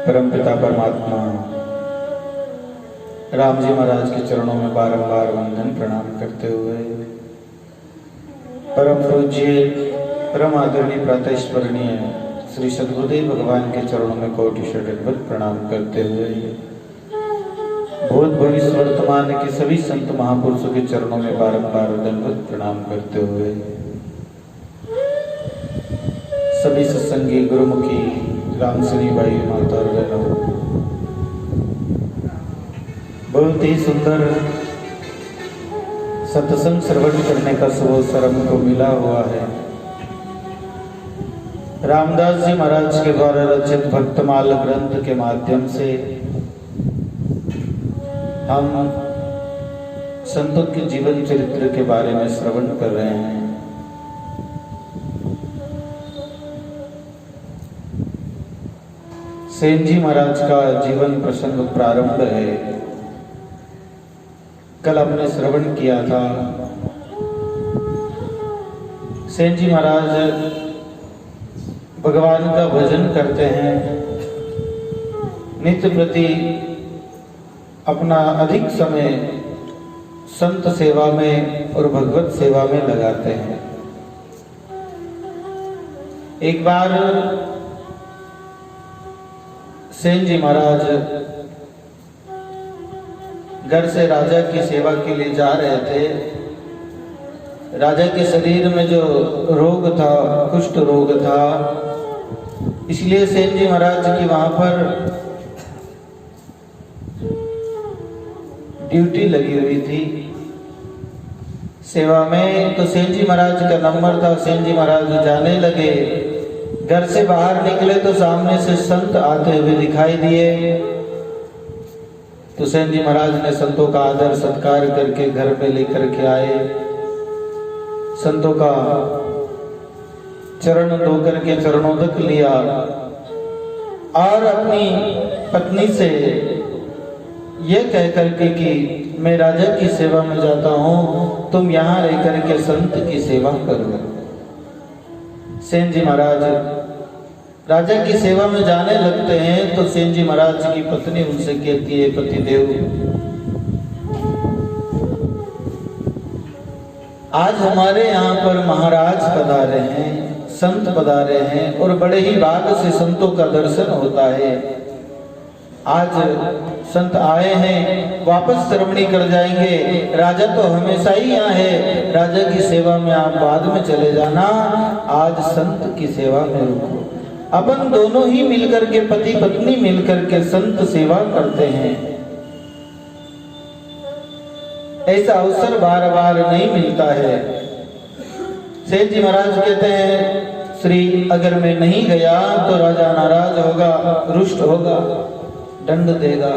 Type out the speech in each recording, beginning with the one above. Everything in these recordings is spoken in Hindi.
परमपिता परमात्मा राम जी महाराज के चरणों में बारंबार वंदन प्रणाम करते हुए परम पूज्य परम आदरणीय प्रातःस्मरणीय श्री सद्गुरुदेव भगवान के चरणों में कोटि दंडवत प्रणाम करते हुए भूत भविष्य वर्तमान के सभी संत महापुरुषों के चरणों में बारंबार दंडवत प्रणाम करते हुए सभी सत्संगी गुरुमुखी रामसनी भाई माता और बहनों, बहुत ही सुंदर सत्संग श्रवण करने का शुभ अवसर हमको मिला हुआ है। रामदास जी महाराज के द्वारा रचित भक्तमाल ग्रंथ के माध्यम से हम संतों के जीवन चरित्र के बारे में श्रवण कर रहे हैं। सेन जी महाराज का जीवन प्रसंग प्रारंभ है। कल हमने श्रवण किया था, सेन जी महाराज भगवान का भजन करते हैं, नित्य प्रति अपना अधिक समय संत सेवा में और भगवत सेवा में लगाते हैं। एक बार सेन जी महाराज घर से राजा की सेवा के लिए जा रहे थे। राजा के शरीर में जो रोग था, कुष्ठ रोग था, इसलिए सेन जी महाराज की वहां पर ड्यूटी लगी हुई थी सेवा में। तो सेन जी महाराज का नंबर था। सेन जी महाराज जाने लगे, घर से बाहर निकले तो सामने से संत आते हुए दिखाई दिए। तो सेन जी महाराज ने संतों का आदर सत्कार करके घर पे लेकर के आए, संतों का चरण धो करके चरणोदक लिया और अपनी पत्नी से ये कह करके कि मैं राजा की सेवा में जाता हूं, तुम यहां रह करके संत की सेवा करो। सेन जी महाराज राजा की सेवा में जाने लगते हैं तो सेन जी महाराज की पत्नी उनसे कहती है, पतिदेव आज हमारे यहाँ पर महाराज पधारे हैं, संत पधारे हैं और बड़े ही भाग से संतों का दर्शन होता है। आज संत आए हैं, वापस श्रवणी कर जाएंगे। राजा तो हमेशा ही यहाँ है, राजा की सेवा में आप बाद में चले जाना, आज संत की सेवा में रुको। अपन दोनों ही मिलकर के, पति पत्नी मिलकर के संत सेवा करते हैं। ऐसा अवसर बार बार नहीं मिलता है। सेन जी महाराज कहते हैं, श्री अगर मैं नहीं गया तो राजा नाराज होगा, रुष्ट होगा, दंड देगा।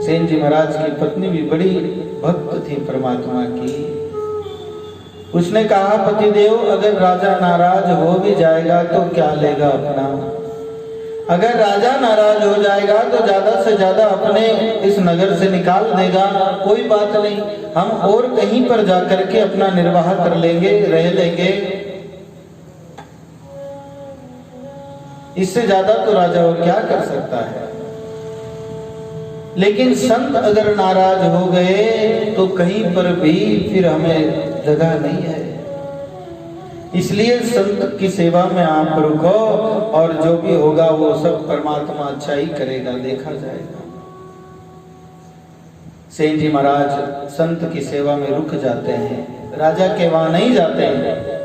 सेन जी महाराज की पत्नी भी बड़ी भक्त थी परमात्मा की। उसने कहा, पतिदेव अगर राजा नाराज हो भी जाएगा तो क्या लेगा अपना? अगर राजा नाराज हो जाएगा तो ज्यादा से ज्यादा अपने इस नगर से निकाल देगा, कोई बात नहीं, हम और कहीं पर जाकर के अपना निर्वाह कर लेंगे, रह लेंगे। इससे ज्यादा तो राजा और क्या कर सकता है। लेकिन संत अगर नाराज हो गए तो कहीं पर भी फिर हमें जगह नहीं है। इसलिए संत की सेवा में आप रुको और जो भी होगा वो सब परमात्मा अच्छा ही करेगा, देखा जाएगा। सेन जी महाराज संत की सेवा में रुक जाते हैं, राजा के वहां नहीं जाते हैं।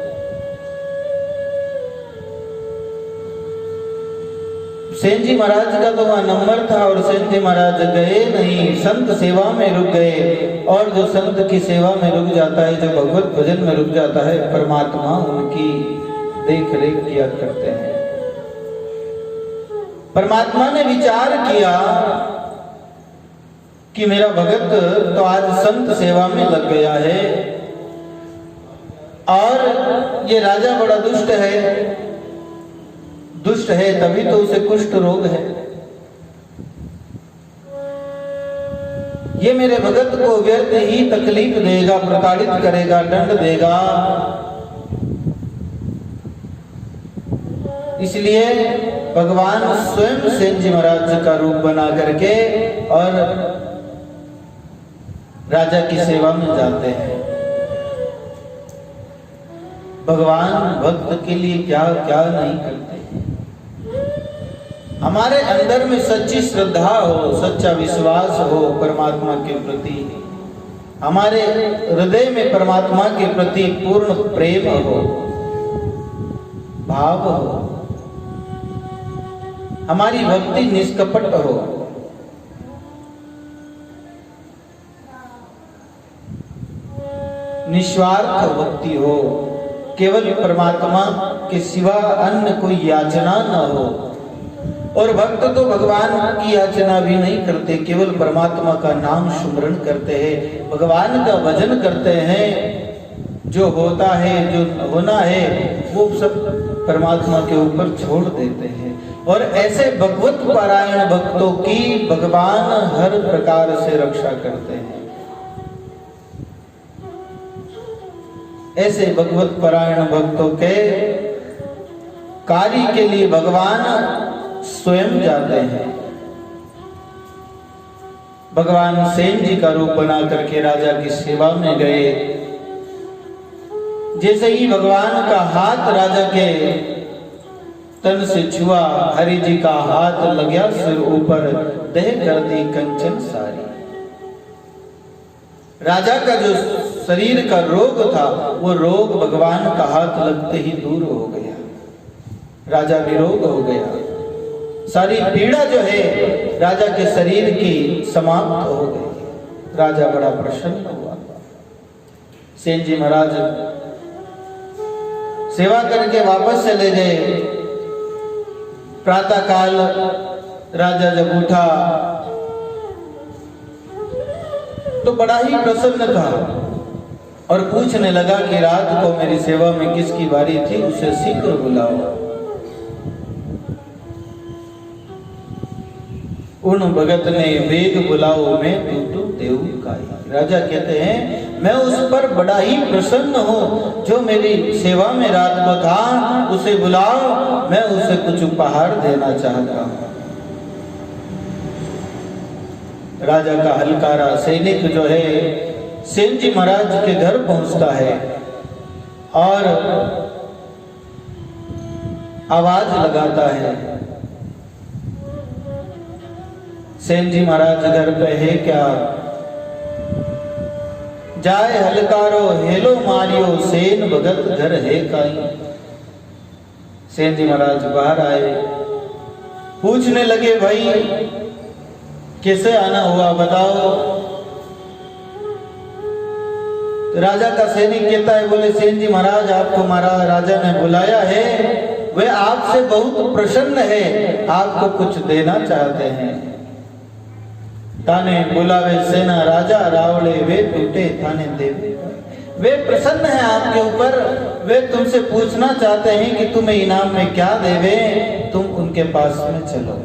सेन जी महाराज का तो वहां नंबर था और सेन जी महाराज गए नहीं, संत सेवा में रुक गए। और जो संत की सेवा में रुक जाता है, जो भगवत भजन में रुक जाता है, परमात्मा उनकी देख रेख किया करते हैं। परमात्मा ने विचार किया कि मेरा भगत तो आज संत सेवा में लग गया है और ये राजा बड़ा दुष्ट है। दुष्ट है तभी तो उसे कुष्ठ रोग है। ये मेरे भगत को व्यर्थ ही तकलीफ देगा, प्रताड़ित करेगा, दंड देगा। इसलिए भगवान स्वयं सेन जी महाराज का रूप बना करके और राजा की सेवा में जाते हैं। भगवान भक्त के लिए क्या क्या नहीं करते। हमारे अंदर में सच्ची श्रद्धा हो, सच्चा विश्वास हो परमात्मा के प्रति, हमारे हृदय में परमात्मा के प्रति पूर्ण प्रेम हो, भाव हो, हमारी भक्ति निष्कपट हो, निस्वार्थ भक्ति हो, केवल परमात्मा के सिवा अन्य कोई याचना न हो। और भक्त तो भगवान की याचना भी नहीं करते, केवल परमात्मा का नाम सुमरण करते हैं, भगवान का भजन करते हैं। जो होता है, जो होना है, वो सब परमात्मा के ऊपर छोड़ देते हैं। और ऐसे भगवत पारायण भक्तों की भगवान हर प्रकार से रक्षा करते हैं। ऐसे भगवत पारायण भक्तों के कार्य के लिए भगवान स्वयं जाते हैं। भगवान सेन जी का रूप बना करके राजा की सेवा में गए। जैसे ही भगवान का हाथ राजा के तन से छुआ, हरि जी का हाथ लगा सिर ऊपर, दह कर दी कंचन सारी। राजा का जो शरीर का रोग था, वो रोग भगवान का हाथ लगते ही दूर हो गया। राजा निरोग हो गया। सारी पीड़ा जो है राजा के शरीर की समाप्त हो गई। राजा बड़ा प्रसन्न हुआ। सेन जी महाराज सेवा करके वापस चले गए। प्रातः काल राजा जब उठा तो बड़ा ही प्रसन्न था और पूछने लगा कि रात को मेरी सेवा में किसकी बारी थी, उसे शीघ्र बुलाओ। उन भगत ने वेग बुलाओ मैं टूटू देव काई। राजा कहते हैं मैं उस पर बड़ा ही प्रसन्न हूँ जो मेरी सेवा में रात को था, उसे बुलाओ, मैं उसे कुछ उपहार देना चाहता हूँ। राजा का हलकारा सैनिक जो है सेन जी महाराज के घर पहुंचता है और आवाज लगाता है, सेन जी महाराज घर पे है क्या? जाए हलकारो हेलो मारियो, सेन भगत घर है काई। सेन जी महाराज बाहर आए, पूछने लगे भाई कैसे आना हुआ बताओ। तो राजा का सैनिक कहता है, बोले सेन जी महाराज आपको महाराज राजा ने बुलाया है, वे आपसे बहुत प्रसन्न है, आपको कुछ देना चाहते हैं। ताने बुलावे सेना राजा रावले, वे टूटे थाने देवे। वे प्रसन्न हैं आपके ऊपर, वे तुमसे पूछना चाहते हैं कि तुम्हें इनाम में क्या देवे, तुम उनके पास में चलो।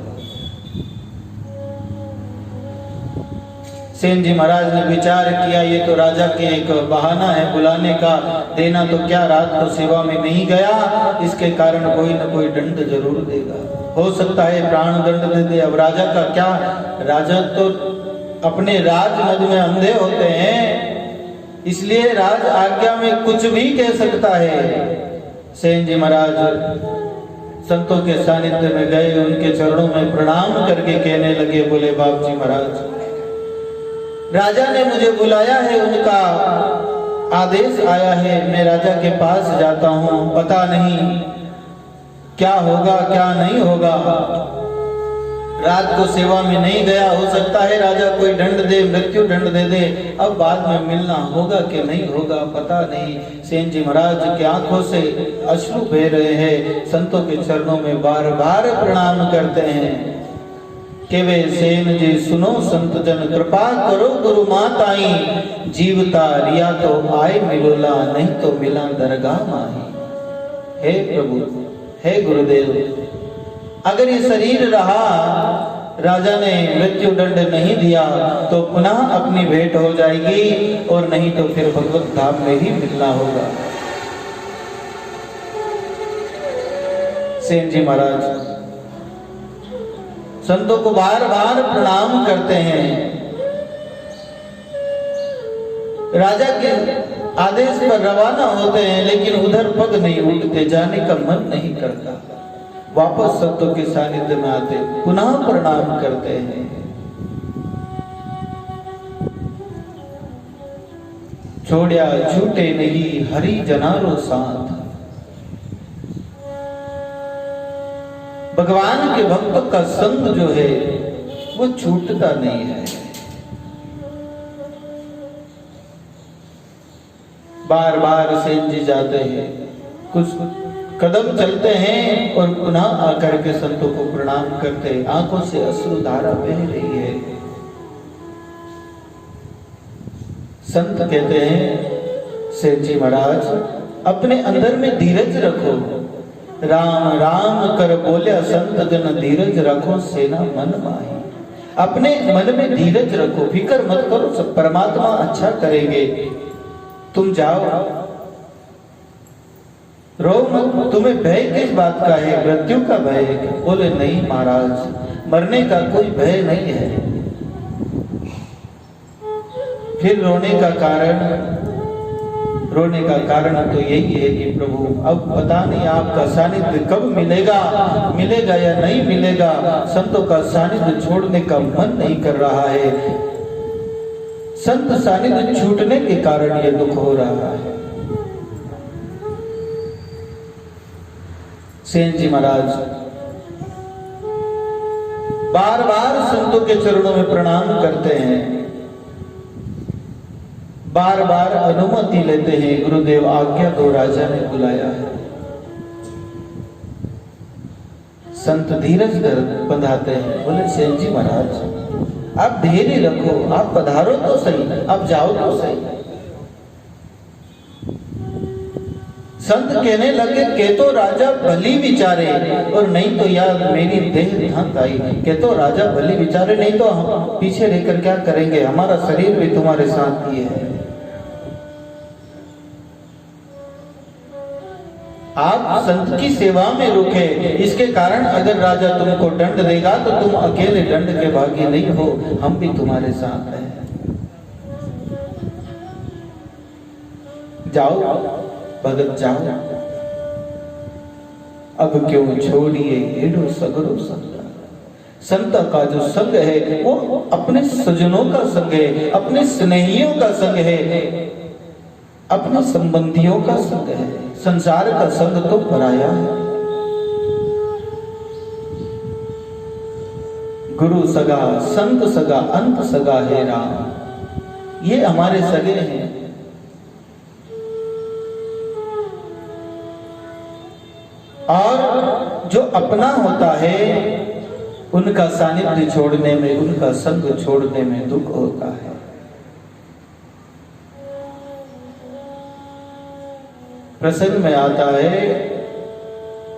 सेन जी महाराज ने विचार किया, ये तो राजा के एक बहाना है बुलाने का, देना तो क्या, रात को सेवा में नहीं गया, इसके कारण कोई न कोई दंड जरूर देगा, हो सकता है प्राण दंड दे दे। अब राजा का क्या, राजा तो अपने राजमद में अंधे होते हैं, इसलिए राज आज्ञा में कुछ भी कह सकता है। सेन जी महाराज संतों के सानिध्य में गए, उनके चरणों में प्रणाम करके कहने लगे, बोले बाप जी महाराज राजा ने मुझे बुलाया है, उनका आदेश आया है, मैं राजा के पास जाता हूँ, पता नहीं क्या होगा क्या नहीं होगा। रात को सेवा में नहीं गया, हो सकता है राजा कोई दंड दे, मृत्यु दंड दे दे, अब बाद में मिलना होगा कि नहीं होगा पता नहीं। सेन जी महाराज की आंखों से अश्रु बह रहे हैं, संतों के चरणों में बार बार प्रणाम करते हैं कि वे सेन जी सुनो संत जन, कृपा करो गुरु माताई, जीवता रिया तो आए मिलोला, नहीं तो मिला दरगाह माही। हे प्रभु, हे गुरुदेव, अगर ये शरीर रहा, राजा ने मृत्यु दंड नहीं दिया तो पुनः अपनी भेंट हो जाएगी, और नहीं तो फिर भगवत धाम में ही मिलना होगा। सेन जी महाराज संतों को बार बार प्रणाम करते हैं। राजा के आदेश पर रवाना होते हैं, लेकिन उधर पग नहीं उठते, जाने का मन नहीं करता। वापस संतों के सानिध्य में आते, पुनः प्रणाम करते हैं। छोड़िया छूटे नहीं हरि जनारो साथ। भगवान के भक्तों का संग जो है वो छूटता नहीं है। बार बार सेन जी जाते हैं, कुछ कदम चलते हैं और पुनः आकर के संतों को प्रणाम करते हैं। आंखों से अश्रु धारा बह रही है। संत कहते हैं, सेन जी महाराज अपने अंदर में धीरज रखो। राम राम कर बोले संत जन, धीरज रखो सेना मन माही। अपने मन में धीरज रखो, फिक्र मत करो, सब परमात्मा अच्छा करेंगे। तुम जाओ, रो मत। तुम्हें भय किस बात का है? मृत्यु का भय है? बोले नहीं महाराज, मरने का कोई भय नहीं है। फिर रोने का कारण तो यही है कि प्रभु अब पता नहीं आपका सानिध्य कब मिलेगा या नहीं मिलेगा। संतों का सानिध्य छोड़ने का मन नहीं कर रहा है। संत सानिध्य छूटने के कारण ये दुख हो रहा है। सेन जी महाराज बार बार संतों के चरणों में प्रणाम करते हैं, बार बार अनुमति लेते हैं। गुरुदेव आज्ञा दो, राजा ने बुलाया है। संत धीरज बंधाते हैं, बोले सेन जी महाराज आप धैर्य रखो, आप पधारो तो सही, आप जाओ तो सही। संत कहने लगे के तो राजा भली विचारे, और नहीं तो यार मेरी देह ढंक आई। के तो राजा भली विचारे, नहीं तो हम पीछे रहकर क्या करेंगे, हमारा शरीर भी तुम्हारे साथ ही है। आप संत की सेवा में रुके, इसके कारण अगर राजा तुमको दंड देगा तो तुम अकेले दंड के भागी नहीं हो, हम भी तुम्हारे साथ हैं। जाओ भगत जाओ, अब क्यों छोड़िए हेडो सगरो संग। संत का जो संग है वो अपने सज्जनों का संग है, अपने स्नेहियों का संग है, अपने संबंधियों का संग है। संसार का संग तो पराया है। गुरु सगा, संत सगा, अंत सगा है राम। ये हमारे सगे हैं। और जो अपना होता है उनका सानिध्य छोड़ने में, उनका संग छोड़ने में दुख होता है। प्रसंग में आता है,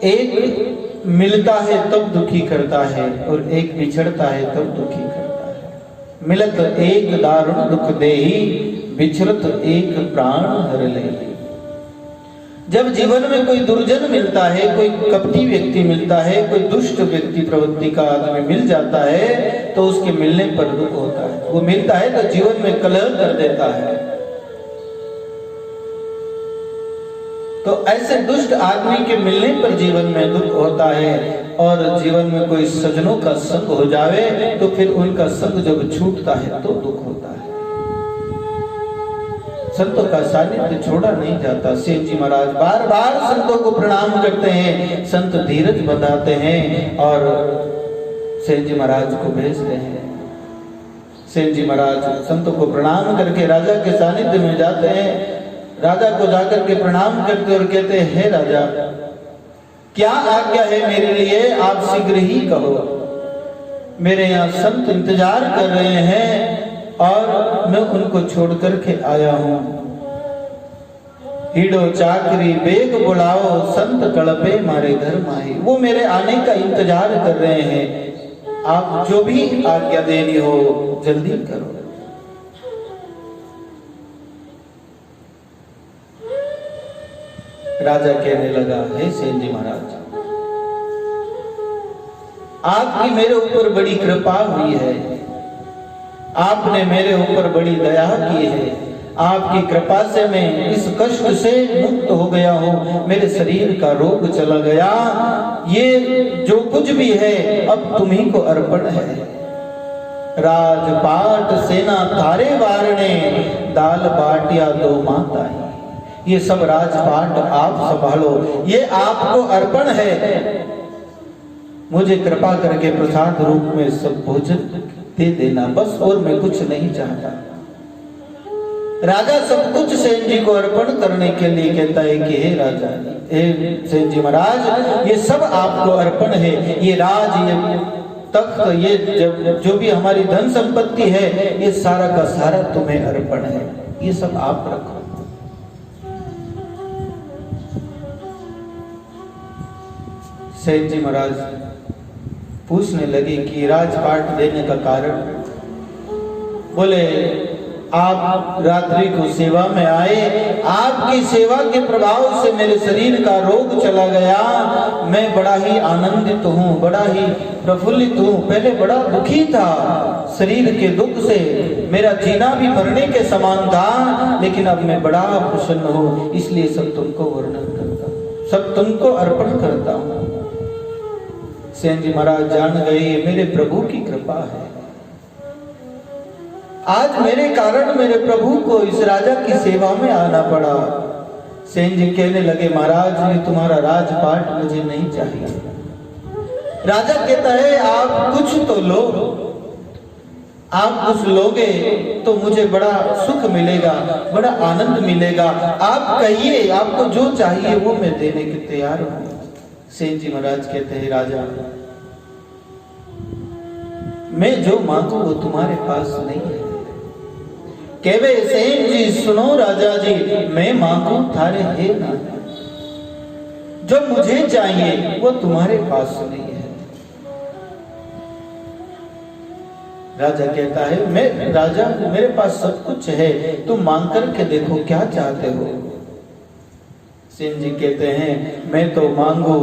एक मिलता है तब दुखी करता है और एक बिछड़ता है तब दुखी करता है। मिलत एक दारुण दुख देही, बिछड़त एक प्राण हर लेही। जब जीवन में कोई दुर्जन मिलता है, कोई कपटी व्यक्ति मिलता है, कोई दुष्ट व्यक्ति प्रवृत्ति का आदमी मिल जाता है तो उसके मिलने पर दुख होता है। वो मिलता है तो जीवन में कलह कर देता है। तो ऐसे दुष्ट आदमी के मिलने पर जीवन में दुख होता है। और जीवन में कोई सज्जनों का संग हो जावे तो फिर उनका संग जब छूटता है तो दुख होता है। संतों का सानिध्य छोड़ा नहीं जाता। सेन जी महाराज बार बार संतों को प्रणाम करते हैं, संत धीरज बंधाते हैं और सेन जी महाराज को भेजते हैं। सेन जी महाराज संतों को प्रणाम करके राजा के सानिध्य में जाते हैं। राजा को जाकर के प्रणाम करते और कहते हैं, हे राजा क्या आज्ञा है मेरे लिए, आप शीघ्र ही कहो। मेरे यहाँ संत इंतजार कर रहे हैं और मैं उनको छोड़ करके आया हूं। हीडो चाकरी बेग बुलाओ, संत कड़पे मारे घर माही। वो मेरे आने का इंतजार कर रहे हैं, आप जो भी आज्ञा देनी हो जल्दी करो। राजा कहने लगा, हे सेन जी महाराज आपकी मेरे ऊपर बड़ी कृपा हुई है, आपने मेरे ऊपर बड़ी दया की है, आपकी कृपा से मैं इस कष्ट से मुक्त हो गया हूँ, मेरे शरीर का रोग चला गया, ये जो कुछ भी है अब तुम्ही को अर्पण है। राजपाट सेना थारे वारणे, दाल बाटिया दो माता, ये सब राजपाट आप संभालो, ये आपको अर्पण है, मुझे कृपा करके प्रसाद रूप में सब भोजन दे देना बस, और मैं कुछ नहीं चाहता। राजा सब कुछ सेन जी को अर्पण करने के लिए कहता है कि हे राजा, हे सेन जी महाराज, ये सब आपको अर्पण है, ये राज, ये तख्त, ये जो भी हमारी धन संपत्ति है, ये सारा का सारा तुम्हें अर्पण है, ये सब आप रखो। सेन जी महाराज पूछने लगे कि राजपाट देने का कारण? बोले आप रात्रि को सेवा में आए, आपकी सेवा के प्रभाव से मेरे शरीर का रोग चला गया, मैं बड़ा ही आनंदित हूँ, बड़ा ही प्रफुल्लित हूँ। पहले बड़ा दुखी था, शरीर के दुख से मेरा जीना भी मरने के समान था, लेकिन अब मैं बड़ा प्रसन्न हूँ, इसलिए सब तुमको वर्णन करता हूँ, सब तुमको अर्पण करता हूँ। सेन जी महाराज जान गए मेरे प्रभु की कृपा है, आज मेरे कारण मेरे प्रभु को इस राजा की सेवा में आना पड़ा। सेन जी कहने लगे महाराज, ये तुम्हारा राजपाट मुझे नहीं चाहिए। राजा कहता है आप कुछ तो लो, आप कुछ लोगे तो मुझे बड़ा सुख मिलेगा, बड़ा आनंद मिलेगा, आप कहिए आपको जो चाहिए वो मैं देने के तैयार हूं। सेन जी महाराज कहते हैं राजा, मैं जो मांगू वो तुम्हारे पास नहीं है। कहवे सेन जी सुनो राजा जी, मैं मांगू थारे है ना, जो मुझे चाहिए वो तुम्हारे पास नहीं है। राजा कहता है मैं राजा, मेरे पास सब कुछ है, तुम मांग करके देखो क्या चाहते हो। सेन जी कहते हैं मैं तो मांगू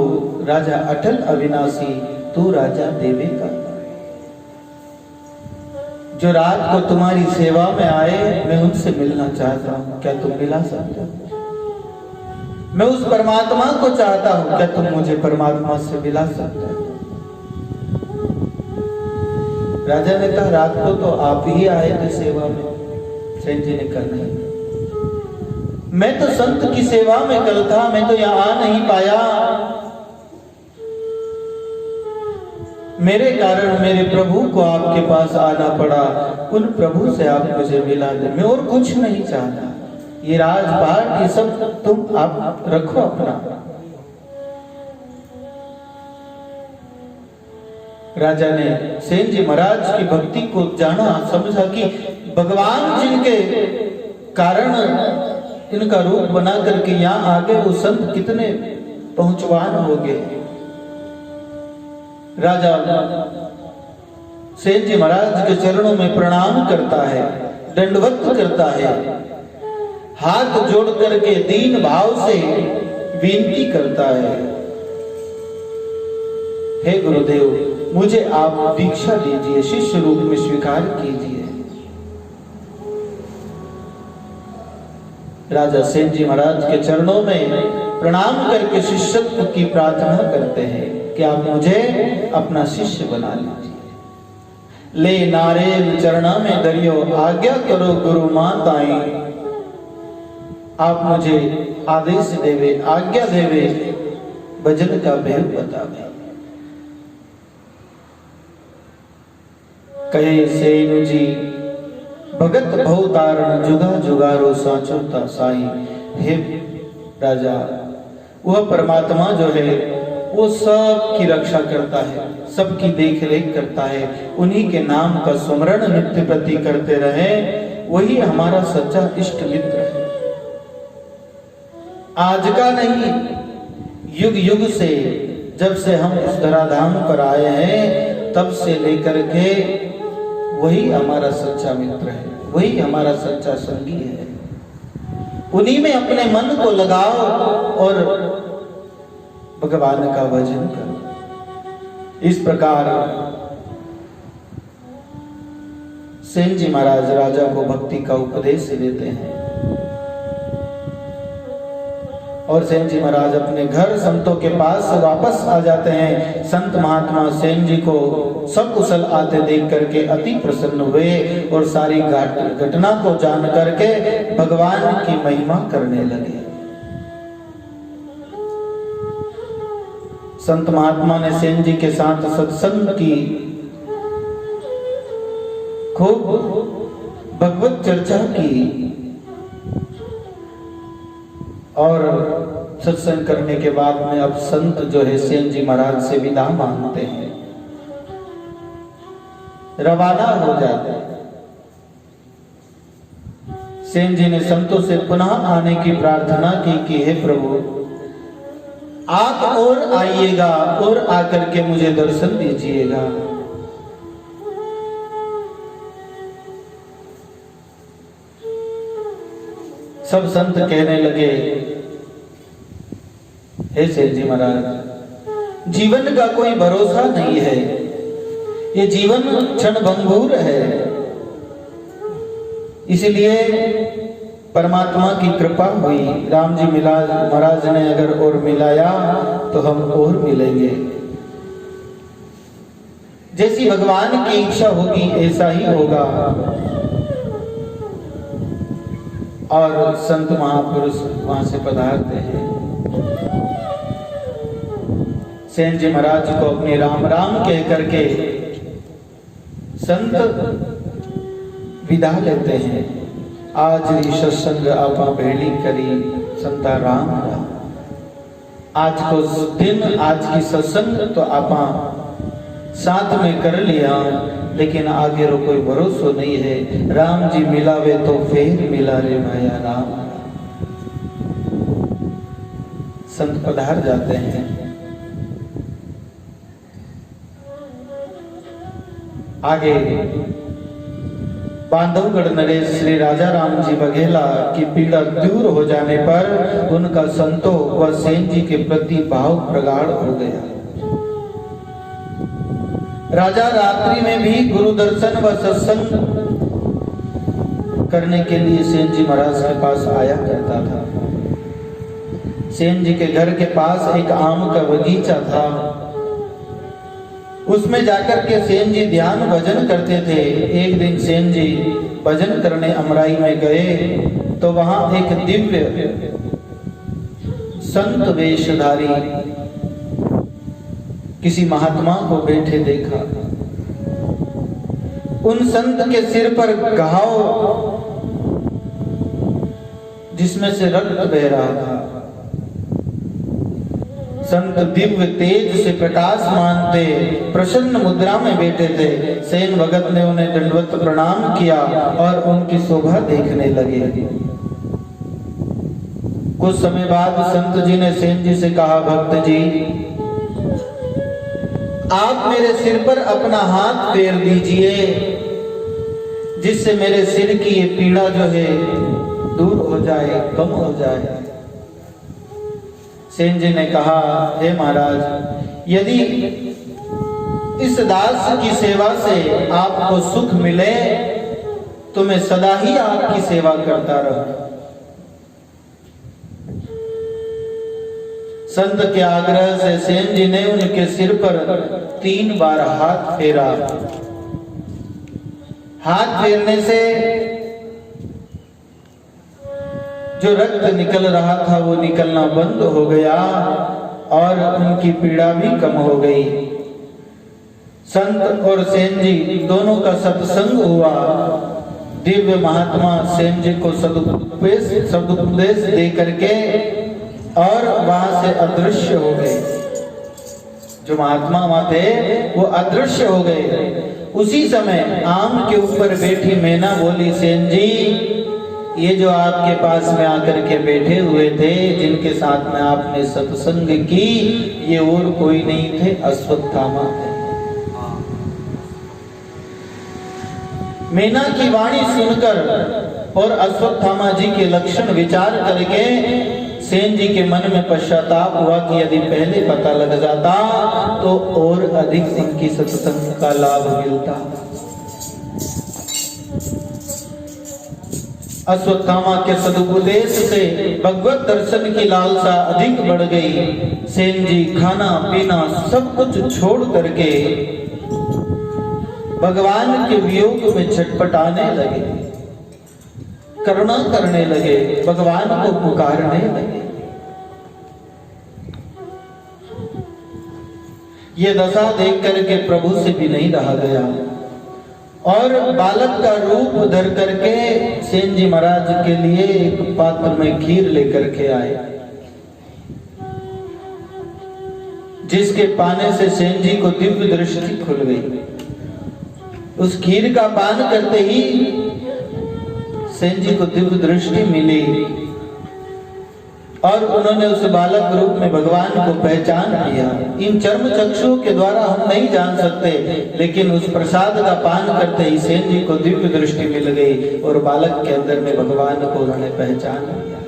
राजा अटल अविनाशी, तू राजा देवेगा। जो रात को तुम्हारी सेवा में आए, मैं उनसे मिलना चाहता हूँ, क्या तुम मिला सकते हो? मैं उस परमात्मा को चाहता हूँ, क्या तुम मुझे परमात्मा से मिला सकते हो? राजा ने कहा रात को तो आप ही आए थे सेवा में। सेन जी ने कहा नहीं, मैं तो संत की सेवा में कल था, मैं तो यहाँ आ नहीं पाया, मेरे कारण मेरे प्रभु को आपके पास आना पड़ा, उन प्रभु से आप मुझे मिला दे, मैं और कुछ नहीं चाहता। ये राजपाट ये सब तुम आप रखो अपना। राजा ने सेन जी महाराज की भक्ति को जाना, समझा कि भगवान जिनके कारण इनका रूप बना करके यहाँ आगे वो संत कितने पहुंचवान हो गए। राजा सेन जी महाराज के चरणों में प्रणाम करता है, दंडवत करता है, हाथ जोड़ करके दीन भाव से विनती करता है, हे गुरुदेव मुझे आप दीक्षा दीजिए, शिष्य रूप में स्वीकार कीजिए। राजा सेन जी महाराज के चरणों में प्रणाम करके शिष्यत्व की प्रार्थना करते हैं कि आप मुझे अपना शिष्य बना लीजिए। ले नारेल चरणा में दरियो, आज्ञा करो गुरु माताएं, आप मुझे आदेश देवे, आज्ञा देवे, भजन का भेद बतावे। कहे सेन जी भगत भव तारण, जुगा जुगारो साचोता साई। हे राजा, वह परमात्मा जो है वो सब की रक्षा करता है, सबकी देख रेख करता है, उन्हीं के नाम का स्मरण नित्य प्रति करते रहे, वही हमारा सच्चा इष्ट मित्र है। आज का नहीं, युग युग से, जब से हम इस धराधाम पर आए हैं तब से लेकर के वही हमारा सच्चा मित्र है, वही हमारा सच्चा संगी है। उन्हीं में अपने मन को लगाओ और भगवान का भजन करो। इस प्रकार सेन जी महाराज राजा को भक्ति का उपदेश देते हैं और सेन जी महाराज अपने घर संतों के पास वापस आ जाते हैं। संत महात्मा सेन जी को सब कुशल आते देख करके अति प्रसन्न हुए और सारी घटना को जान करके भगवान की महिमा करने लगे। संत महात्मा ने सेन जी के साथ सत्संग की, खूब भगवत चर्चा की और सत्संग करने के बाद में अब संत जो है सेन जी महाराज से विदा मांगते हैं, रवाना हो जाते हैं। सेन जी ने संतों से पुनः आने की प्रार्थना की कि हे प्रभु आप और आइएगा और आकर के मुझे दर्शन दीजिएगा। सब संत कहने लगे हे सेन जी महाराज जीवन का कोई भरोसा नहीं है, ये जीवन क्षणभंगुर है, इसलिए परमात्मा की कृपा हुई, राम जी मिला महाराज ने अगर और मिलाया तो हम और मिलेंगे, जैसी भगवान की इच्छा होगी ऐसा ही होगा। और संत महापुरुष वहां से पधारते हैं। सेन जी महाराज को अपने राम राम कह करके संत विदा लेते हैं। आज ही सत्संग आपा भेड़ी करी संता राम राम। आज को दिन आज की सत्संग तो आपा साथ में कर लिया, लेकिन आगे रो कोई भरोसा नहीं है। राम जी मिलावे तो फिर मिला रे माया राम। संत पधार जाते हैं। आगे बांधवगढ़ नरेश श्री राजा राम जी बघेला की पीड़ा दूर हो जाने पर उनका संतों व सेन जी के प्रति भाव प्रगाढ़ हो गया। राजा रात्रि में भी गुरु दर्शन व सत्संग करने के लिए सेन जी महाराज के पास आया करता था। सेन जी के घर के पास एक आम का बगीचा था, उसमें जाकर के सेन जी ध्यान भजन करते थे। एक दिन सेन जी भजन करने अमराई में गए तो वहां एक दिव्य संत वेशधारी किसी महात्मा को बैठे देखा। उन संत के सिर पर घाव जिसमें से रक्त बह रहा था। संत दिव्य तेज से प्रकाशमान थे, प्रसन्न मुद्रा में बैठे थे। सेन भगत ने उन्हें दंडवत प्रणाम किया और उनकी शोभा देखने लगे। कुछ समय बाद संत जी ने सेन जी से कहा, भक्त जी आप मेरे सिर पर अपना हाथ फेर दीजिए, जिससे मेरे सिर की ये पीड़ा जो है दूर हो जाए, कम हो जाए। सेन जी ने कहा, हे महाराज यदि इस दास की सेवा से आपको सुख मिले तो मैं सदा ही आपकी सेवा करता रहूं। संत के आग्रह से सेन जी ने उनके सिर पर 3 बार हाथ फेरा। हाथ फेरने से जो रक्त निकल रहा था वो निकलना बंद हो गया और उनकी पीड़ा भी कम हो गई। संत और सेन जी दोनों का सत्संग हुआ। दिव्य महात्मा सेन जी को सदुपदेश दे करके और वहां से अदृश्य हो गए। जो महात्मा वहां थे वो अदृश्य हो गए। उसी समय आम के ऊपर बैठी मैना बोली, सेन जी ये जो आपके पास में आकर के बैठे हुए थे, जिनके साथ में आपने सत्संग की, ये और कोई नहीं थे, अश्वत्थामा थे। मैना की वाणी सुनकर और अश्वत्थामा जी के लक्षण विचार करके सेन जी के मन में पश्चाताप हुआ कि यदि पहले पता लग जाता तो और अधिक इनकी सत्संग का लाभ मिलता। अश्वत्थामा के सदुपदेश से भगवत दर्शन की लालसा अधिक बढ़ गई। सेन जी खाना पीना सब कुछ छोड़ करके भगवान के वियोग में छटपटाने लगे, करुणा करने लगे, भगवान को पुकारने लगे। ये दशा देख करके प्रभु से भी नहीं रहा गया और बालक का रूप धर करके सेन जी महाराज के लिए एक पात्र में खीर लेकर के आए, जिसके पाने से सेन जी को दिव्य दृष्टि खुल गई। उस खीर का पान करते ही सेन जी को दिव्य दृष्टि मिली और उन्होंने उस बालक रूप में भगवान को पहचान लिया। इन चर्म चक्षुओं के द्वारा हम नहीं जान सकते, लेकिन उस प्रसाद का पान करते ही सेन जी को दिव्य दृष्टि मिल गई और बालक के अंदर में भगवान को उन्होंने पहचान लिया।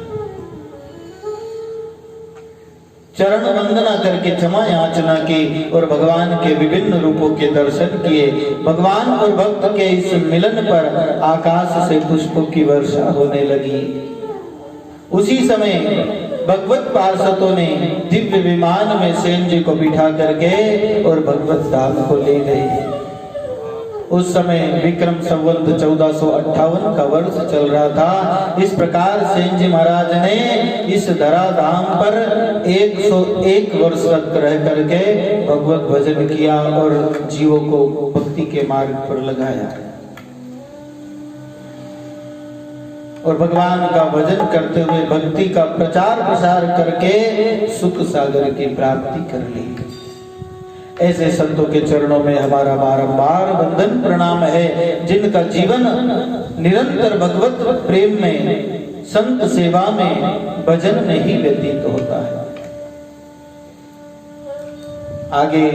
चरण वंदना करके क्षमा याचना की और भगवान के विभिन्न रूपों के दर्शन किए। भगवान और भक्त के इस मिलन पर आकाश से पुष्पों की वर्षा होने लगी। उसी समय भगवत पार्षदों ने दिव्य विमान में सेन जी को बिठा करके और भगवत धाम को ले गए। उस समय विक्रम संवत 1458 का वर्ष चल रहा था। इस प्रकार सेन जी महाराज ने इस धरा धाम पर 101 वर्ष तक रह करके भगवत भजन किया और जीवों को भक्ति के मार्ग पर लगाया और भगवान का भजन करते हुए भक्ति का प्रचार प्रसार करके सुख सागर की प्राप्ति कर ली। ऐसे संतों के चरणों में हमारा बारंबार वंदन प्रणाम है, जिनका जीवन निरंतर भगवत प्रेम में, संत सेवा में, भजन में ही व्यतीत होता है। आगे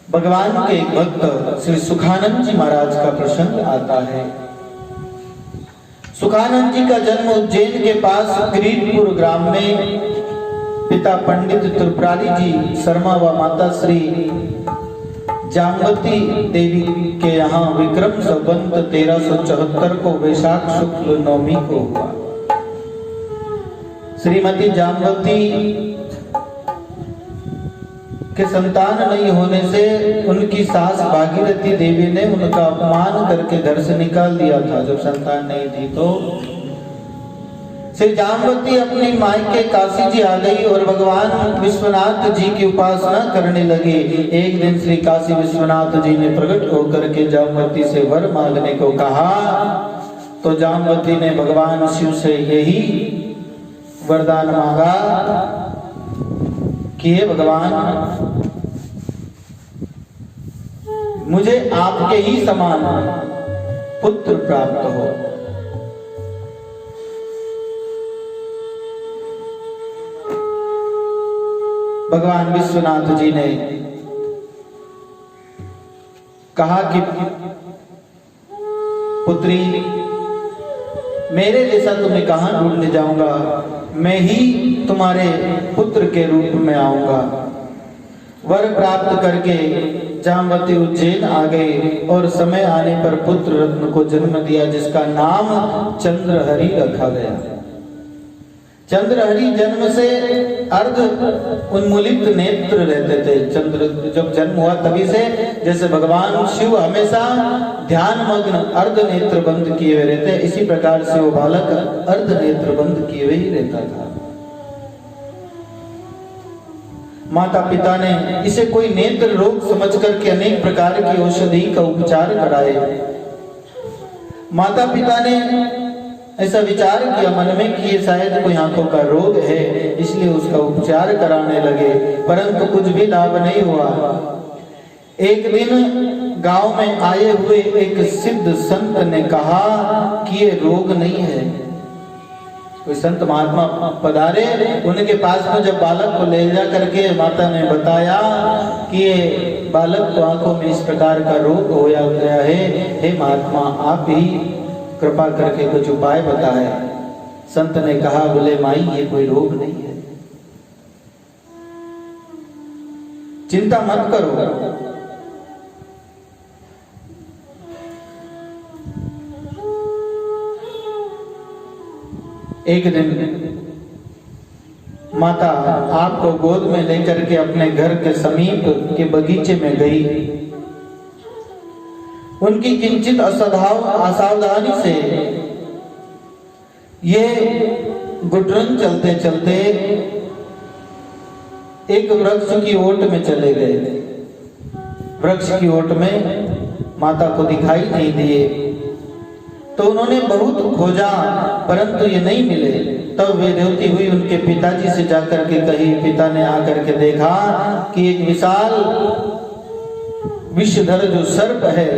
भगवान के भक्त श्री सुखानंद जी महाराज का प्रसंग आता है। सुखानंद जी का जन्म उज्जैन के पास किरीटपुर ग्राम में पिता पंडित त्रिपुरारी जी शर्मा व माता श्री जाम्बती देवी के यहाँ विक्रम संवत 1374 को वैशाख शुक्ल नवमी को हुआ। श्रीमती जाम्बती के संतान नहीं होने से उनकी सास भागीरथी देवी ने उनका अपमान करके घर से निकाल दिया था। जब संतान नहीं थी तो श्री जाम्बती अपनी मायके काशी जी आ गई और भगवान विश्वनाथ जी की उपासना करने लगी। एक दिन श्री काशी विश्वनाथ जी ने प्रकट होकर के जाम्बती से वर मांगने को कहा तो जाम्बती ने भगवान शिव से यही वरदान मांगा कि हे भगवान, मुझे आपके ही समान पुत्र प्राप्त हो। भगवान विश्वनाथ जी ने कहा कि पुत्री, मेरे जैसा तुम्हें कहां ढूंढने जाऊंगा, मैं ही तुम्हारे पुत्र के रूप में आऊंगा। वर प्राप्त करके जाम्बती उज्जैन आ गए और समय आने पर पुत्र रत्न को जन्म दिया, जिसका नाम चंद्रहरि रखा गया। चंद्रहरि जन्म से अर्ध उन्मूलित नेत्र रहते थे। चंद्र जब जन्म हुआ तभी से, जैसे भगवान शिव हमेशा ध्यान मग्न अर्ध नेत्र बंद किए हुए रहते, इसी प्रकार से वो बालक अर्ध नेत्र बंद किए हुए ही रहता था। माता पिता ने इसे कोई नेत्र रोग समझ करके अनेक प्रकार की औषधि का उपचार कराए। माता पिता ने ऐसा विचार किया मन में कि ये शायद कोई आंखों का रोग है, इसलिए उसका उपचार कराने लगे, परंतु कुछ भी लाभ नहीं हुआ। एक दिन गांव में आए हुए एक सिद्ध संत ने कहा कि ये रोग नहीं है। कोई संत महात्मा पधारे, उनके पास में जब बालक को ले जा करके माता ने बताया कि ये बालक को आंखों में इस प्रकार का रोग हो गया है, हे महात्मा आप ही कृपा करके कुछ उपाय बताए। संत ने कहा, बोले माई ये कोई रोग नहीं है, चिंता मत करो। एक दिन माता आपको गोद में लेकर के अपने घर के समीप के बगीचे में गई। उनकी किंचित असावधानी से ये गुडरन चलते चलते एक वृक्ष की ओट में चले गए। वृक्ष की ओट में माता को दिखाई नहीं दिए, तो उन्होंने बहुत खोजा परंतु ये नहीं मिले। तब वे रोती हुई उनके पिताजी से जाकर के कही। पिता ने आकर के देखा कि एक विशाल विषधर जो सर्प है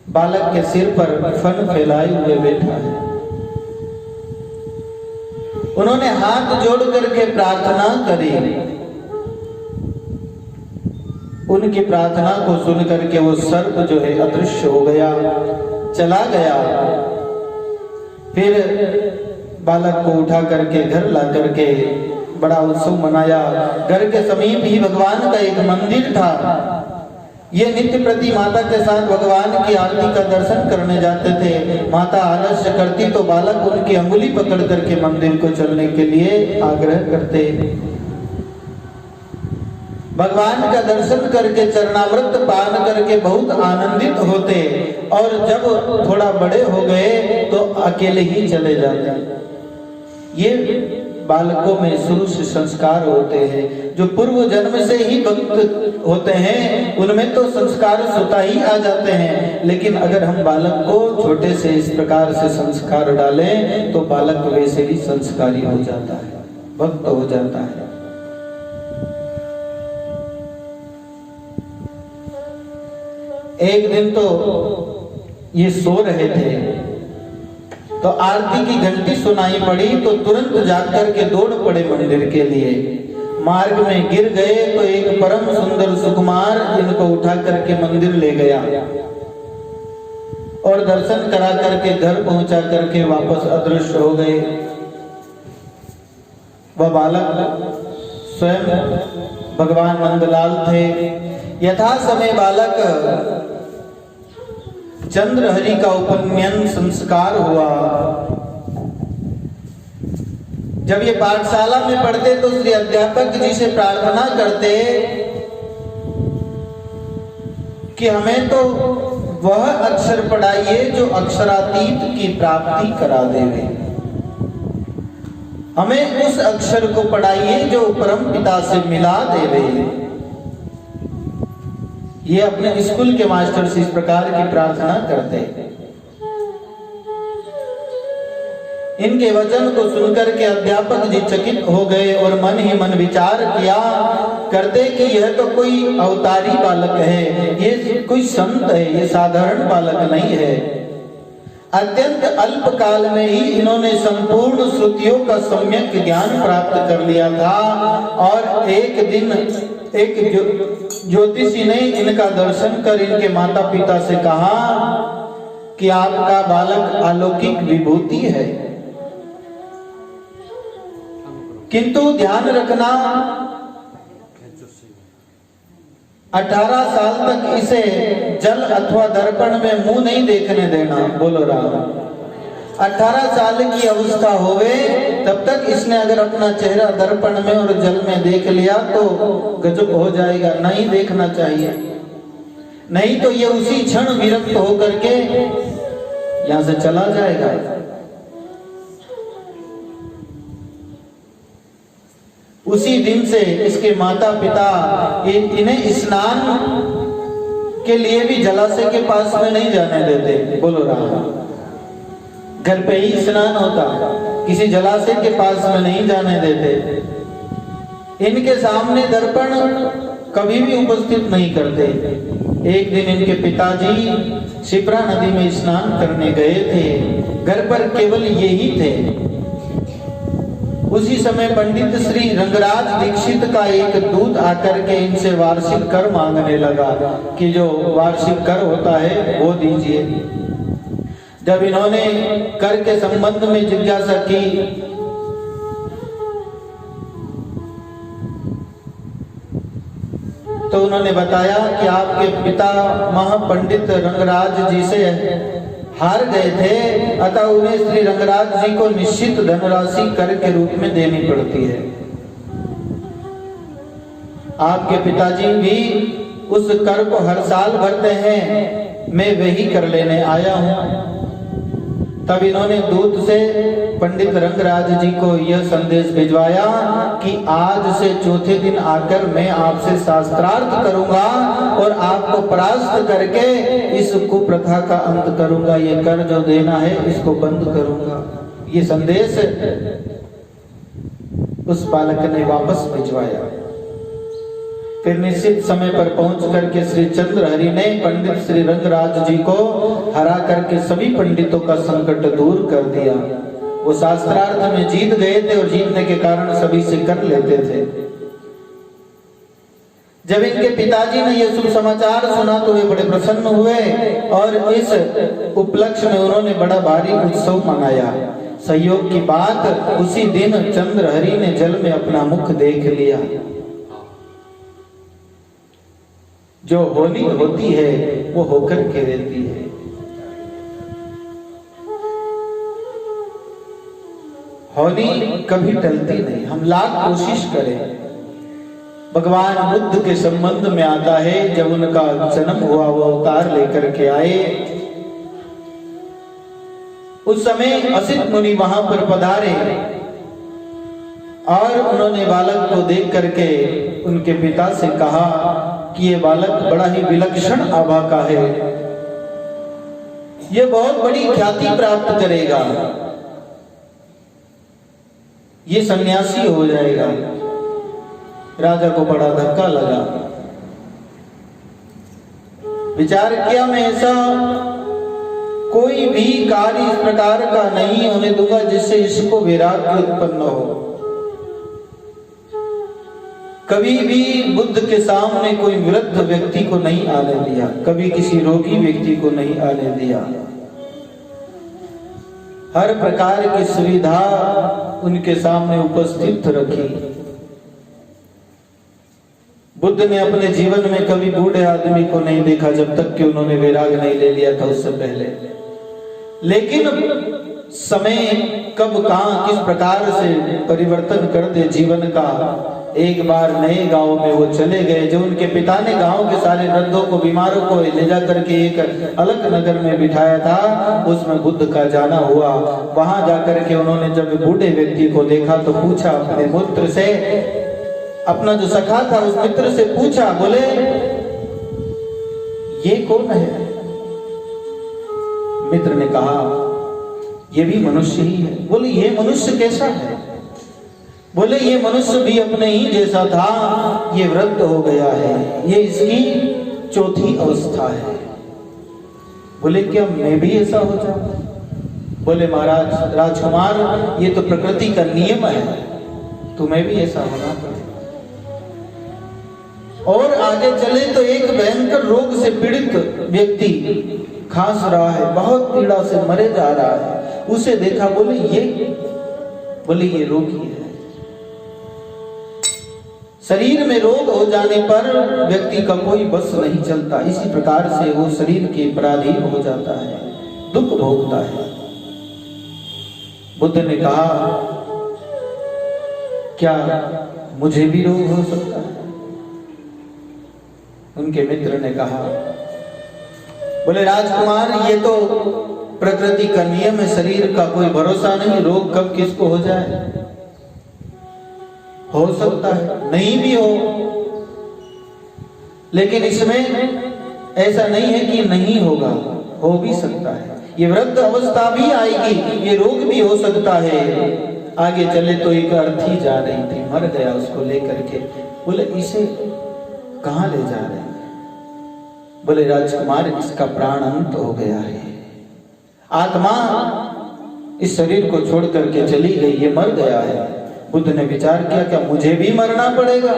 बालक के सिर पर फन फैलाए हुए बैठा है। उन्होंने हाथ जोड़ करके प्रार्थना करी। उनकी प्रार्थना को सुन करके वो सर्प जो है अदृश्य हो गया, चला गया। फिर बालक को उठा करके घर ला करके बड़ा उत्सव मनाया। घर के समीप ही भगवान का एक मंदिर था। ये नित्य प्रति माता के साथ भगवान की आरती का दर्शन करने जाते थे। माता आलस्य करती तो बालक उनकी अंगुली पकड़ करके मंदिर को चलने के लिए आग्रह करते। भगवान का दर्शन करके चरणामृत पान करके बहुत आनंदित होते और जब थोड़ा बड़े हो गए तो अकेले ही चले जाते। ये बालकों में शुरू से संस्कार होते हैं, जो पूर्व जन्म से ही भक्त होते हैं उनमें तो संस्कार स्वतः ही आ जाते हैं। लेकिन अगर हम बालक को छोटे से इस प्रकार से संस्कार डालें तो बालक वैसे ही संस्कारी हो जाता है, भक्त हो जाता है। एक दिन तो ये सो रहे थे तो आरती की घंटी सुनाई पड़ी, तो तुरंत जाकर के दौड़ पड़े मंदिर के लिए। मार्ग में गिर गए तो एक परम सुंदर सुकुमार इनको उठा करके मंदिर ले गया और दर्शन करा करके घर पहुंचा करके वापस अदृश्य हो गए। वह बालक स्वयं भगवान नंदलाल थे। यथा समय बालक चंद्रहरि का उपनयन संस्कार हुआ। जब ये पाठशाला में पढ़ते तो श्री अध्यापक जी से प्रार्थना करते कि हमें तो वह अक्षर पढ़ाइए जो अक्षरातीत की प्राप्ति करा देवे, हमें उस अक्षर को पढ़ाइए जो परम पिता से मिला देवे। ये अपने स्कूल के मास्टर से इस प्रकार की प्रार्थना करते। इनके वचन को सुनकर के अध्यापक जी चकित हो गए और मन ही मन विचार किया करते कि यह तो कोई अवतारी बालक है, ये कोई संत है, ये साधारण बालक नहीं है। अत्यंत अल्प काल में ही इन्होंने संपूर्ण श्रुतियों का सम्यक ज्ञान प्राप्त कर लिया था। और एक दिन एक ज्योतिषी ने इनका दर्शन कर इनके माता पिता से कहा कि आपका बालक अलौकिक विभूति है, किंतु ध्यान रखना 18 साल तक इसे जल अथवा दर्पण में मुंह नहीं देखने देना। बोलो राम। 18 साल की अवस्था होवे तब तक इसने अगर अपना चेहरा दर्पण में और जल में देख लिया तो गजब हो जाएगा, नहीं देखना चाहिए। नहीं तो ये उसी क्षण विरक्त होकर के यहां से चला जाएगा। उसी दिन से इसके माता पिता इन्हें स्नान के लिए भी जलाशय के पास में नहीं जाने देते। बोलो राम। घर पे ही स्नान होता, किसी जलाशय के पास में नहीं जाने देते। इनके सामने दर्पण कभी भी उपस्थित नहीं करते। एक दिन इनके पिताजी शिप्रा नदी में स्नान करने गए थे, घर पर केवल यही थे। उसी समय पंडित श्री रंगराज दीक्षित का एक दूत आकर के इनसे वार्षिक कर मांगने लगा कि जो वार्षिक कर होता है वो दीजिए। जब इन्होंने कर के संबंध में जिज्ञासा की तो उन्होंने बताया कि आपके पिता महापंडित रंगराज जी से हार गए थे, अतः उन्हें श्री रंगराज जी को निश्चित धनराशि कर के रूप में देनी पड़ती है। आपके पिताजी भी उस कर को हर साल भरते हैं, मैं वही कर लेने आया हूं। तब इन्होंने दूत से पंडित रंगराज जी को यह संदेश भिजवाया कि आज से चौथे दिन आकर मैं आपसे शास्त्रार्थ करूंगा और आपको परास्त करके इस कुप्रथा का अंत करूंगा। ये कर जो देना है इसको बंद करूंगा। ये संदेश उस बालक ने वापस भिजवाया। फिर निश्चित समय पर पहुंच करके श्री चंद्रहरि ने पंडित श्री रंगराज जी को हरा करके सभी पंडितों का संकट दूर कर दिया। वो शास्त्रार्थ में जीत गए थे और जीतने के कारण सभी से कर लेते थे। जब इनके पिताजी ने यह शुभ समाचार सुना तो वे बड़े प्रसन्न हुए और इस उपलक्ष्य में उन्होंने बड़ा भारी उत्सव मनाया। संयोग की बात, उसी दिन चंद्रहरि ने जल में अपना मुख देख लिया। जो होली होती है वो होकर के रहती है। होली कभी टलती नहीं। हम लाख कोशिश करें, भगवान बुद्ध के संबंध में आता है, जब उनका जन्म हुआ वो अवतार लेकर के आए, उस समय असित मुनि वहां पर पधारे और उन्होंने बालक को देख करके उनके पिता से कहा कि ये बालक बड़ा ही विलक्षण आभा का है, ये बहुत बड़ी ख्याति प्राप्त करेगा, ये सन्यासी हो जाएगा। राजा को बड़ा धक्का लगा। विचार किया, मैं ऐसा कोई भी कार्य इस प्रकार का नहीं होने दूंगा जिससे इसको वैराग्य उत्पन्न हो। कभी भी बुद्ध के सामने कोई वृद्ध व्यक्ति को नहीं आने दिया, कभी किसी रोगी व्यक्ति को नहीं आने दिया। हर प्रकार की सुविधा उनके सामने उपस्थित रखी। बुद्ध ने अपने जीवन में कभी बूढ़े आदमी को नहीं देखा जब तक कि उन्होंने वैराग नहीं ले लिया था उससे पहले। लेकिन समय कब कहां किस प्रकार से परिवर्तन कर दे जीवन का। एक बार नए गांव में वो चले गए। जो उनके पिता ने गांव के सारे वृद्धों को, बीमारों को ले जा करके एक अलग नगर में बिठाया था, उसमें बुद्ध का जाना हुआ। वहां जाकर के उन्होंने जब बूढ़े व्यक्ति को देखा तो पूछा अपने मित्र से, अपना जो सखा था उस मित्र से पूछा, बोले ये कौन है? मित्र ने कहा ये भी मनुष्य ही है। बोले ये मनुष्य कैसा है? बोले ये मनुष्य भी अपने ही जैसा था, ये वृद्ध हो गया है, ये इसकी चौथी अवस्था है। बोले क्या मैं भी ऐसा हो जाऊं? बोले महाराज राजकुमार, ये तो प्रकृति का नियम है, तुम्हें भी ऐसा होना पड़ेगा। और आगे चले तो एक भयंकर रोग से पीड़ित व्यक्ति खांस रहा है, बहुत पीड़ा से मरे जा रहा है। उसे देखा, बोले ये रोगी है। शरीर में रोग हो जाने पर व्यक्ति का कोई बस नहीं चलता। इसी प्रकार से वो शरीर के पराधीन हो जाता है, दुख भोगता है। बुद्ध ने कहा क्या मुझे भी रोग हो सकता है? उनके मित्र ने कहा, बोले राजकुमार ये तो प्रकृति का नियम है, शरीर का कोई भरोसा नहीं, रोग कब किसको हो जाए। हो सकता है, नहीं भी हो, लेकिन इसमें ऐसा नहीं है कि नहीं होगा, हो भी सकता है। ये वृद्ध अवस्था भी आएगी, ये रोग भी हो सकता है। आगे चले तो एक अर्थी जा रही थी, मर गया, उसको लेकर के बोले इसे कहां ले जा रहे हैं? बोले राजकुमार इसका प्राण अंत हो गया है, आत्मा इस शरीर को छोड़ करके चली गई, ये मर गया है। बुद्ध ने विचार किया क्या मुझे भी मरना पड़ेगा?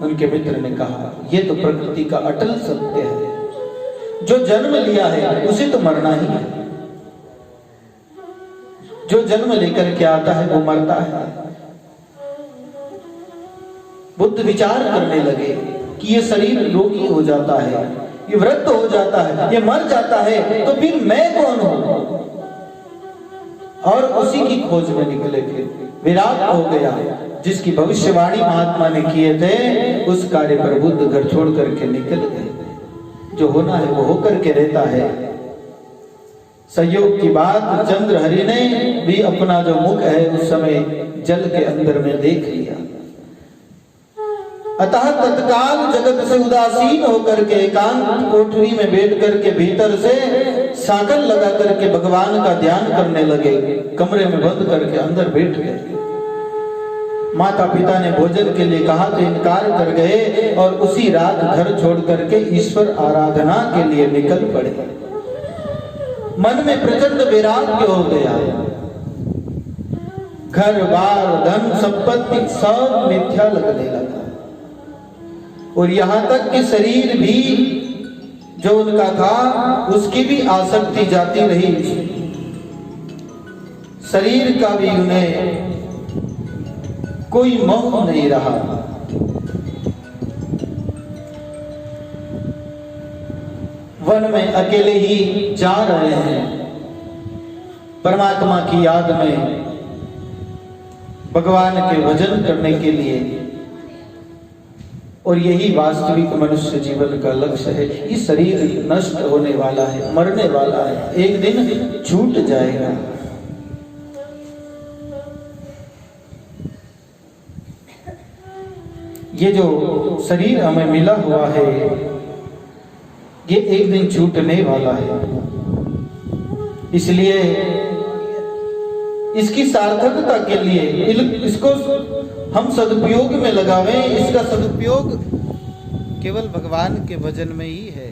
उनके मित्र ने कहा ये तो प्रकृति का अटल सत्य है, जो जन्म लिया है उसे तो मरना ही है। जो जन्म लेकर के आता है वो मरता है। बुद्ध विचार करने लगे कि ये शरीर रोगी हो जाता है, ये वृद्ध हो जाता है, ये मर जाता है, तो फिर मैं कौन हूं? और उसी की खोज में निकले थे। विराट हो गया, जिसकी भविष्यवाणी महात्मा ने किए थे, उस कार्य पर बुद्ध घर छोड़ करके निकल गए। जो होना है वो होकर के रहता है। संयोग की बात, चंद्रहरि ने भी अपना जो मुख है उस समय जल के अंदर में देख लिया। अतः तत्काल जगत से उदासीन होकर के एकांत कोठरी में बैठ करके भीतर से सागर लगा करके भगवान का ध्यान करने लगे। कमरे में बंद करके अंदर बैठ गए। माता पिता ने भोजन के लिए कहा तो इनकार कर गए और उसी रात घर छोड़ करके ईश्वर आराधना के लिए निकल पड़े। मन में प्रचंड वैराग्य हो गया। घर बार धन संपत्ति सब मिथ्या लगने लगा और यहां तक कि शरीर भी जो उनका था उसकी भी आसक्ति जाती रही। शरीर का भी उन्हें कोई मोह नहीं रहा। वन में अकेले ही जा रहे हैं परमात्मा की याद में, भगवान के भजन करने के लिए। और यही वास्तविक मनुष्य जीवन का लक्ष्य है। ये शरीर नष्ट होने वाला है, मरने वाला है, एक दिन छूट जाएगा। ये जो शरीर हमें मिला हुआ है ये एक दिन छूटने वाला है। इसलिए इसकी सार्थकता के लिए इसको हम सदुपयोग में लगावें। इसका सदुपयोग केवल भगवान के भजन में ही है।